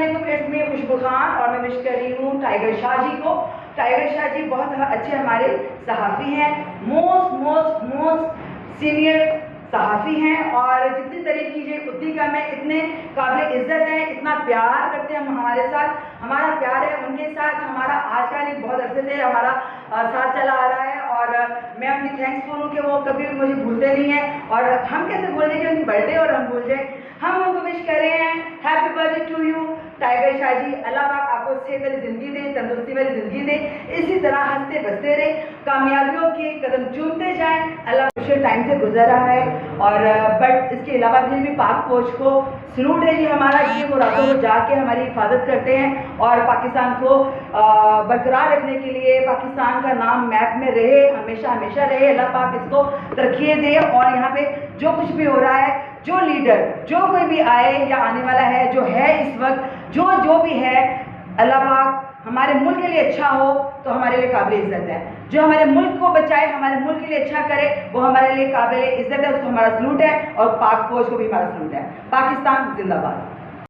It's me खुशबू खान और मैं wish कर रही हूँ टाइगर शाह जी को। टाइगर शाह जी बहुत अच्छे हमारे सहाफ़ी हैं, मोस्ट सीनियर सहाफ़ी हैं और जितनी तारीफ कीजिए उतनी कम है। इतने काबिल इज़्ज़त हैं, इतना प्यार करते हैं हमारे साथ, हमारा प्यार है उनके साथ। हमारा आज का नहीं बहुत अरसे से हमारा साथ चला आ रहा है और मैं अपनी थैंक्सफुल हूँ कि वो कभी भी मुझे भूलते नहीं हैं। और हम कैसे भूल जाए कि उनकी बर्थडे और हम भूल जाए। हम उनको विश कर रहे हैं happy birthday to you Tiger Shah ji. Allah पाक आपको सेहत वाली ज़िंदगी दे, तंदुरुस्ती वाली ज़िंदगी दे, इसी तरह हंसते बसते रहे, कामयाबियों के कदम चूमते जाएं। अल्लाह मुश्किल टाइम से गुजर रहा है और बट इसके अलावा भी पाक फौज को सलूट है जी हमारा कि वो रातों को जाके हमारी हिफाजत करते हैं और पाकिस्तान को बरकरार रखने के लिए पाकिस्तान का नाम मैप में रहे, हमेशा हमेशा रहे। अल्लाह पाक इसको तरक्की दे और यहाँ पे जो कुछ भी हो रहा है, जो लीडर जो कोई भी आए या आने वाला है, जो है इस वक्त जो भी है, अल्लाह पाक हमारे मुल्क के लिए अच्छा हो तो हमारे लिए काबिल इज़्ज़त है। जो हमारे मुल्क को बचाए, हमारे मुल्क के लिए अच्छा करे, वो हमारे लिए काबिल इज़्ज़त है, उसको हमारा सलूट है और पाक फौज को भी हमारा सलूट है। पाकिस्तान जिंदाबाद।